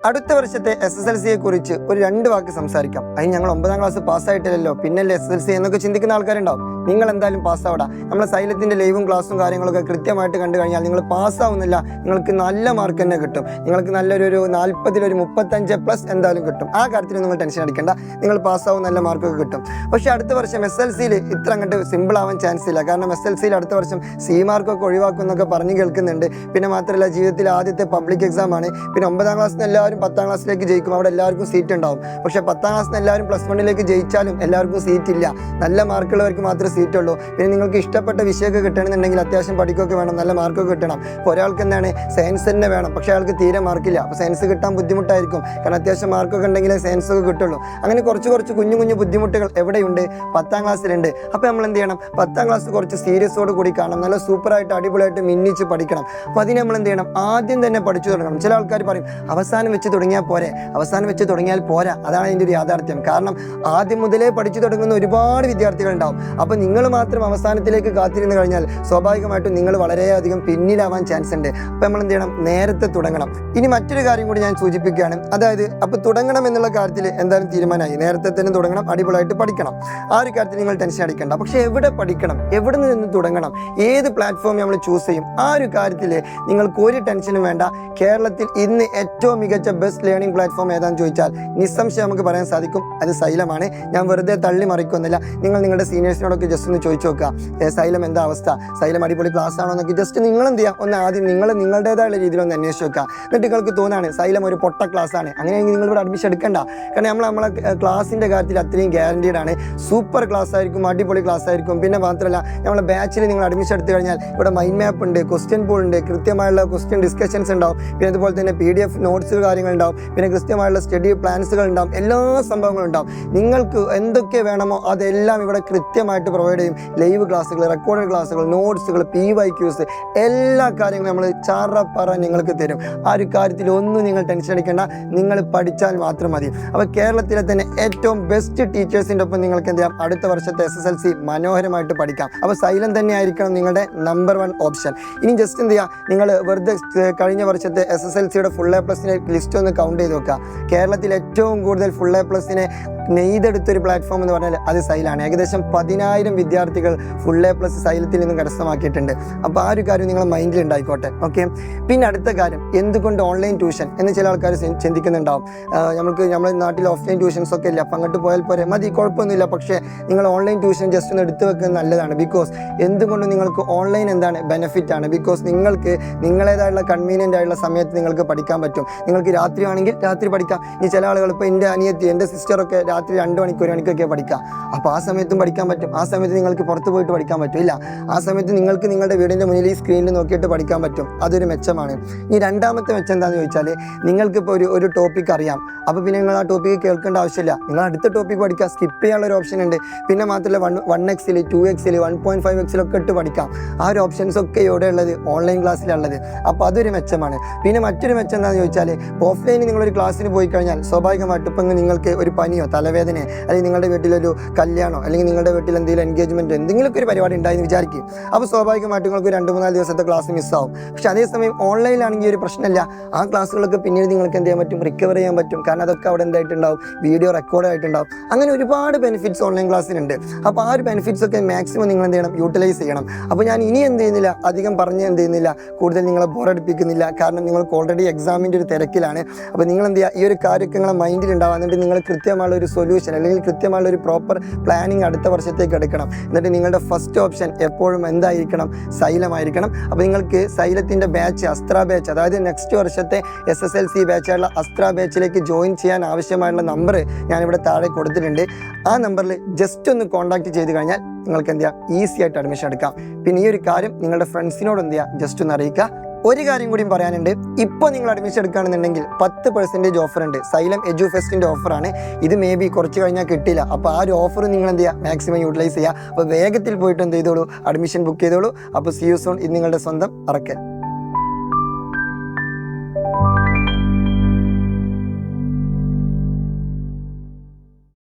അടുത്ത വർഷത്തെ SSLCയെ കുറിച്ച് ഒരു 2 വാക്ക് സംസാരിക്കാം. അതിന് ഞങ്ങൾ 9ാം ക്ലാസ് പാസ്സായിട്ടില്ലല്ലോ, പിന്നല്ലേ SSLC എന്നൊക്കെ ചിന്തിക്കുന്ന ആൾക്കാരുണ്ടാവും. നിങ്ങൾ എന്തായാലും പാസ്സാവടാ. നമ്മൾ സൈലത്തിൻ്റെ ലൈവും ക്ലാസ്സും കാര്യങ്ങളൊക്കെ കൃത്യമായിട്ട് കണ്ടു കഴിഞ്ഞാൽ നിങ്ങൾ പാസ്സാവുന്നില്ല, നിങ്ങൾക്ക് നല്ല മാർക്ക് തന്നെ കിട്ടും. നിങ്ങൾക്ക് നല്ലൊരു 40 35+ എന്തായാലും കിട്ടും. ആ കാര്യത്തിൽ നിങ്ങൾ ടെൻഷൻ അടിക്കേണ്ട, നിങ്ങൾ പാസ്സാവും, നല്ല മാർക്കൊക്കെ കിട്ടും. പക്ഷേ അടുത്ത വർഷം SSLCയിൽ ഇത്ര അങ്ങോട്ട് സിമ്പിൾ ആവാൻ ചാൻസ് ഇല്ല. കാരണം SSLCയിൽ അടുത്ത വർഷം C മാർക്കൊക്കെ ഒഴിവാക്കും എന്നൊക്കെ പറഞ്ഞ് കേൾക്കുന്നുണ്ട്. പിന്നെ മാത്രമല്ല, ജീവിതത്തിൽ ആദ്യത്തെ പബ്ലിക് എക്സാം ആണ്. പിന്നെ 9ാം ക്ലാസ്സിൽ എല്ലാവരും 10ാം ക്ലാസ്സിലേക്ക് ജയിക്കും, അവിടെ എല്ലാവർക്കും സീറ്റ് ഉണ്ടാവും. പക്ഷേ 10ാം ക്ലാസ്സിൽ എല്ലാവരും +1 ജയിച്ചാലും എല്ലാവർക്കും സീറ്റ് ഇല്ല. നല്ല മാർക്കുള്ളവർക്ക് മാത്രമേ സീറ്റ് ഉള്ളൂ. പിന്നെ നിങ്ങൾക്ക് ഇഷ്ടപ്പെട്ട വിഷയമൊക്കെ കിട്ടണമെന്നുണ്ടെങ്കിൽ അത്യാവശ്യം പഠിക്കുകയൊക്കെ വേണം, നല്ല മാർക്കൊക്കെ കിട്ടണം. ഇപ്പോൾ ഒരാൾക്ക് എന്താണ് സയൻസ് തന്നെ വേണം, പക്ഷേ അയാൾക്ക് തീരെ മാർക്കില്ല. അപ്പോൾ സയൻസ് കിട്ടാൻ ബുദ്ധിമുട്ടായിരിക്കും, കാരണം അത്യാവശ്യം മാർക്കൊക്കെ ഉണ്ടെങ്കിലേ സയൻസ് ഒക്കെ കിട്ടുള്ളൂ. അങ്ങനെ കുറച്ച് കുഞ്ഞു ബുദ്ധിമുട്ടുകൾ എവിടെയുണ്ട്? 10ാം ക്ലാസ്സിലുണ്ട്. അപ്പോൾ നമ്മൾ എന്ത് ചെയ്യണം? 10ാം ക്ലാസ് കുറച്ച് സീരിയസോട് കൂടി കാണണം, നല്ല സൂപ്പറായിട്ട് അടിപൊളിയായിട്ട് മിന്നിച്ച് പഠിക്കണം. അപ്പോൾ അതിന് നമ്മൾ എന്ത് ചെയ്യണം? ആദ്യം തന്നെ പഠിച്ചു തുടങ്ങണം. ചില ആൾക്കാർ പറയും അവസാനം വെച്ച് തുടങ്ങിയാൽ പോരെ. അവസാനം വെച്ച് തുടങ്ങിയാൽ പോരാ, അതാണ് അതിൻ്റെ ഒരു യാഥാർത്ഥ്യം. കാരണം ആദ്യം മുതലേ പഠിച്ചു തുടങ്ങുന്ന ഒരുപാട് വിദ്യാർത്ഥികളുണ്ടാവും. അപ്പോൾ നിങ്ങൾ മാത്രം അവസാനത്തിലേക്ക് കാത്തിരുന്ന് കഴിഞ്ഞാൽ സ്വാഭാവികമായിട്ടും നിങ്ങൾ വളരെയധികം പിന്നിലാവാൻ ചാൻസ് ഉണ്ട്. അപ്പോൾ നമ്മൾ എന്ത് ചെയ്യണം? നേരത്തെ തുടങ്ങണം. ഇനി മറ്റൊരു കാര്യം കൂടി ഞാൻ സൂചിപ്പിക്കുകയാണ്. അതായത് അപ്പോൾ തുടങ്ങണം എന്നുള്ള കാര്യത്തിൽ എന്തായാലും തീരുമാനമായി, നേരത്തെ തന്നെ തുടങ്ങണം, അടിപൊളിയായിട്ട് പഠിക്കണം. ആ ഒരു കാര്യത്തിൽ നിങ്ങൾ ടെൻഷൻ അടിക്കേണ്ട. പക്ഷേ എവിടെ പഠിക്കണം, എവിടെ നിന്ന് തുടങ്ങണം, ഏത് പ്ലാറ്റ്ഫോം നമ്മൾ ചൂസ് ചെയ്യും, ആ ഒരു കാര്യത്തിൽ നിങ്ങൾക്ക് ഒരു ടെൻഷനും വേണ്ട. കേരളത്തിൽ ഇന്ന് ഏറ്റവും മികച്ച ബെസ്റ്റ് ലേണിംഗ് പ്ലാറ്റ്ഫോം ഏതാണെന്ന് ചോദിച്ചാൽ നിസ്സംശയം നമുക്ക് പറയാൻ സാധിക്കും, അത് സൈലമാണ്. ഞാൻ വെറുതെ തള്ളി മറിക്കൊന്നുമില്ല. നിങ്ങൾ നിങ്ങളുടെ സീനിയേഴ്സിനോടൊക്കെ ജസ്റ്റ് ഒന്ന് ചോദിച്ചു നോക്കുക, സൈലം എന്താ അവസ്ഥ, സൈലം അടിപൊളി ക്ലാസ് ആണോ എന്നൊക്കെ ജസ്റ്റ് നിങ്ങൾ എന്ത് ചെയ്യുക, ഒന്ന് ആദ്യം നിങ്ങളുടേതായുള്ള രീതിയിൽ ഒന്ന് അന്വേഷിച്ച് വെക്കുക. എന്നിട്ട് നിങ്ങൾക്ക് തോന്നാണ് സൈലം ഒരു പൊട്ട ക്ലാസ് ആണ്, അങ്ങനെയെങ്കിൽ നിങ്ങൾ ഇവിടെ അഡ്മിഷൻ എടുക്കേണ്ട. കാരണം നമ്മളെ ക്ലാസിൻ്റെ കാര്യത്തിൽ അത്രയും ഗ്യാരണ്ടീഡ് ആണ്. സൂപ്പർ ക്ലാസ് ആയിരിക്കും, അടിപൊളി ക്ലാസ് ആയിരിക്കും. പിന്നെ മാത്രമല്ല, നമ്മളെ ബാച്ചിൽ നിങ്ങൾ അഡ്മിഷൻ എടുത്തു കഴിഞ്ഞാൽ ഇവിടെ മൈൻഡ് മാപ്പ് ഉണ്ട്, ക്വസ്റ്റ്യൻ പൂൾ ഉണ്ട്, കൃത്യമായുള്ള ക്വസ്റ്റ്യൻ ഡിസ്കഷൻസ് ഉണ്ടാവും. പിന്നെ അതുപോലെ തന്നെ PDF നോട്ട്സ് കാര്യങ്ങളുണ്ടാവും. പിന്നെ കൃത്യമായുള്ള സ്റ്റഡി പ്ലാൻസുകൾ ഉണ്ടാവും, എല്ലാ സംഭവങ്ങളും ഉണ്ടാവും. നിങ്ങൾക്ക് എന്തൊക്കെ വേണമോ അതെല്ലാം ഇവിടെ കൃത്യമായിട്ട് പ്രൊവൈഡ് ചെയ്യും. ലൈവ് ക്ലാസ്സുകൾ, റെക്കോർഡഡ് ക്ലാസ്സുകൾ, നോട്ട്സുകൾ, PYQs, എല്ലാ കാര്യങ്ങളും നമ്മൾ ചാറപ്പറ നിങ്ങൾക്ക് തരും. ആ ഒരു കാര്യത്തിൽ ഒന്നും നിങ്ങൾ ടെൻഷൻ അടിക്കേണ്ട, നിങ്ങൾ പഠിച്ചാൽ മാത്രം മതി. അപ്പോൾ കേരളത്തിലെ തന്നെ ഏറ്റവും ബെസ്റ്റ് ടീച്ചേഴ്സിൻ്റെ ഒപ്പം നിങ്ങൾക്ക് എന്ത് ചെയ്യാം? അടുത്ത വർഷത്തെ SSLC മനോഹരമായിട്ട് പഠിക്കാം. അപ്പോൾ സൈലം തന്നെ ആയിരിക്കണം നിങ്ങളുടെ നമ്പർ 1 ഓപ്ഷൻ. ഇനി ജസ്റ്റ് എന്ത് ചെയ്യുക, നിങ്ങൾ വെറുതെ കഴിഞ്ഞ വർഷത്തെ SSLCയുടെ ഫുൾ A+ ലിസ്റ്റ് ഒന്ന് കൗണ്ട് ചെയ്ത് നോക്കുക. കേരളത്തിൽ ഏറ്റവും കൂടുതൽ ഫുൾ A+ നെയ്തെടുത്തൊരു പ്ലാറ്റ്ഫോം എന്ന് പറഞ്ഞാൽ അത് സൈലാണ്. ഏകദേശം 10,000 വിദ്യാർത്ഥികൾ ഫുൾ A+ സൈലത്തിൽ നിന്നും കരസ്ഥമാക്കിയിട്ടുണ്ട്. അപ്പോൾ ആ ഒരു കാര്യം നിങ്ങളുടെ മൈൻഡിൽ ഉണ്ടായിക്കോട്ടെ. ഓക്കെ. പിന്നെ അടുത്ത കാര്യം, എന്തുകൊണ്ട് ഓൺലൈൻ ട്യൂഷൻ എന്ന് ചില ആൾക്കാർ ചിന്തിക്കുന്നുണ്ടാവും. നമ്മുടെ നാട്ടിൽ ഓഫ്ലൈൻ ട്യൂഷൻസ് ഒക്കെ ഇല്ല, അപ്പം അങ്ങോട്ട് പോയാൽ പോരെ, മതി, കുഴപ്പമൊന്നുമില്ല. പക്ഷേ നിങ്ങൾ ഓൺലൈൻ ട്യൂഷൻ ജസ്റ്റ് ഒന്ന് എടുത്തു വെക്കുന്നത് നല്ലതാണ്. ബിക്കോസ് എന്തുകൊണ്ട് നിങ്ങൾക്ക് ഓൺലൈൻ എന്താണ് ബെനിഫിറ്റ് ആണ്. ബിക്കോസ് നിങ്ങൾക്ക് നിങ്ങളേതായുള്ള കൺവീനിയൻ്റ് ആയുള്ള സമയത്ത് നിങ്ങൾക്ക് പഠിക്കാൻ പറ്റും. നിങ്ങൾക്ക് രാത്രി ആണെങ്കിൽ രാത്രി പഠിക്കാം. ഇനി ചില ആളുകൾ, ഇപ്പോൾ എൻ്റെ അനിയത്തി, എൻ്റെ സിസ്റ്ററൊക്കെ രാത്രി 2 മണിക്ക് 1 മണിക്കൊക്കെ പഠിക്കാം. അപ്പോൾ ആ സമയത്തും പഠിക്കാൻ പറ്റും. ആ സമയത്ത് നിങ്ങൾക്ക് പുറത്ത് പോയിട്ട് പഠിക്കാൻ പറ്റില്ല. ആ സമയത്ത് നിങ്ങൾക്ക് നിങ്ങളുടെ വീടിൻ്റെ മുന്നിൽ ഈ സ്ക്രീനിൽ നോക്കിയിട്ട് പഠിക്കാൻ പറ്റും. അതൊരു മെച്ചമാണ്. ഇനി രണ്ടാമത്തെ മെച്ചം എന്താണെന്ന് ചോദിച്ചാൽ, നിങ്ങൾക്കിപ്പോൾ ഒരു ടോപ്പിക് അറിയാം, അപ്പോൾ പിന്നെ നിങ്ങൾ ആ ടോപ്പിക്ക് കേൾക്കേണ്ട ആവശ്യമില്ല. നിങ്ങൾ അടുത്ത ടോപ്പിക്ക് പഠിക്കുക, സ്കിപ്പ് ചെയ്യാനുള്ളൊരു ഓപ്ഷൻ ഉണ്ട്. പിന്നെ മാത്രമല്ല 1x 2x 1.5x ഇട്ട് പഠിക്കാം. ആ ഒരു ഓപ്ഷൻസ് ഒക്കെ ഇവിടെ ഉള്ളത് ഓൺലൈൻ ക്ലാസ്സിലുള്ളത്. അപ്പോൾ അതൊരു മെച്ചമാണ്. പിന്നെ മറ്റൊരു മെച്ചം എന്താണെന്ന് ചോദിച്ചാൽ, ഓഫ്ലൈനിൽ നിങ്ങളൊരു ക്ലാസ്സിന് പോയി കഴിഞ്ഞാൽ സ്വാഭാവികമായിട്ടും ഇപ്പം നിങ്ങൾക്ക് ഒരു പനിയോ തലവേദനയോ അല്ലെങ്കിൽ നിങ്ങളുടെ വീട്ടിലൊരു കല്യാണോ അല്ലെങ്കിൽ നിങ്ങളുടെ വീട്ടിൽ എന്തെങ്കിലും എൻഗേജ്മെൻറ്റോ എന്തെങ്കിലുമൊക്കെ ഒരു പരിപാടി ഉണ്ടായെന്ന് വിചാരിക്കും. അപ്പോൾ സ്വാഭാവികമായിട്ടും നിങ്ങൾക്ക് 2-3 ദിവസത്തെ ക്ലാസ് മിസ്സാവും. പക്ഷേ അതേസമയം ഓൺലൈനിലാണെങ്കിൽ ഒരു പ്രശ്നമില്ല. ആ ക്ലാസ്സുകളൊക്കെ പിന്നീട് നിങ്ങൾക്ക് എന്ത് ചെയ്യാൻ പറ്റും? റിക്കവർ ചെയ്യാൻ പറ്റും. കാരണം അതൊക്കെ അവിടെ എന്തായിട്ടുണ്ടാവും, വീഡിയോ റെക്കോർഡ് ആയിട്ടുണ്ടാവും. അങ്ങനെ ഒരുപാട് ബെനിഫിറ്റ്സ് ഓൺലൈൻ ക്ലാസ്സിനുണ്ട്. അപ്പോൾ ആ ഒരു ബെനിഫിറ്റ്സ് ഒക്കെ മാക്സിമം നിങ്ങൾ എന്ത് ചെയ്യണം? യൂട്ടിലൈസ് ചെയ്യണം. അപ്പോൾ ഞാൻ ഇനി എന്ത് ചെയ്യുന്നില്ല, അധികം പറഞ്ഞ് എന്ത് ചെയ്യുന്നില്ല, കൂടുതൽ നിങ്ങളെ ബോറടിപ്പിക്കുന്നില്ല. കാരണം നിങ്ങൾക്ക് ഓൾറെഡി എക്സാമിൻ്റെ ഒരു തിരക്കിലാണ്. അപ്പോൾ നിങ്ങൾ എന്ത് ചെയ്യുക, ഈ ഒരു കാര്യമൊക്കെ നിങ്ങളെ മൈൻഡിൽ ഉണ്ടാവുക. എന്നിട്ട് നിങ്ങൾ കൃത്യമായുള്ള ഒരു സൊല്യൂഷൻ അല്ലെങ്കിൽ കൃത്യമായുള്ള ഒരു പ്രോപ്പർ പ്ലാനിങ് അടുത്ത വർഷത്തേക്ക് എടുക്കണം. എന്നിട്ട് നിങ്ങളുടെ ഫസ്റ്റ് ഓപ്ഷൻ എപ്പോഴും എന്തായിരിക്കണം? സൈലമായിരിക്കണം. അപ്പോൾ നിങ്ങൾക്ക് സൈലത്തിൻ്റെ ബാച്ച്, അസ്ത്ര ബാച്ച്, അതായത് നെക്സ്റ്റ് വർഷത്തെ SSLC ബാച്ചായുള്ള അസ്ത്ര ബാച്ചിലേക്ക് ജോയിൻ ചെയ്യാൻ ആവശ്യമായുള്ള നമ്പർ ഞാനിവിടെ താഴെ കൊടുത്തിട്ടുണ്ട്. ആ നമ്പറിൽ ജസ്റ്റ് ഒന്ന് കോൺടാക്ട് ചെയ്ത് കഴിഞ്ഞാൽ നിങ്ങൾക്ക് എന്ത് ചെയ്യാം? ഈസി ആയിട്ട് അഡ്മിഷൻ എടുക്കാം. പിന്നെ ഈ ഒരു കാര്യം നിങ്ങളുടെ ഫ്രണ്ട്സിനോട് എന്ത് ചെയ്യുക? ജസ്റ്റ് ഒന്ന് അറിയിക്കുക. ഒരു കാര്യം കൂടിയും പറയാനുണ്ട്. ഇപ്പോൾ നിങ്ങൾ അഡ്മിഷൻ എടുക്കുകയാണെന്നുണ്ടെങ്കിൽ 10% ഓഫർ ഉണ്ട്. സൈലം എഡ്യൂഫെസ്റ്റിൻ്റെ ഓഫറാണ് ഇത്. മേ ബി കുറച്ച് കഴിഞ്ഞാൽ കിട്ടില്ല. അപ്പോൾ ആ ഒരു ഓഫർ നിങ്ങൾ എന്ത് ചെയ്യുക? മാക്സിമം യൂട്ടിലൈസ് ചെയ്യുക. അപ്പോൾ വേഗത്തിൽ പോയിട്ട് എന്ത് ചെയ്തോളൂ? അഡ്മിഷൻ ബുക്ക് ചെയ്തോളൂ. അപ്പോൾ സീ യു സൂൺ. ഇത് നിങ്ങളുടെ സ്വന്തം അറക്കൽ.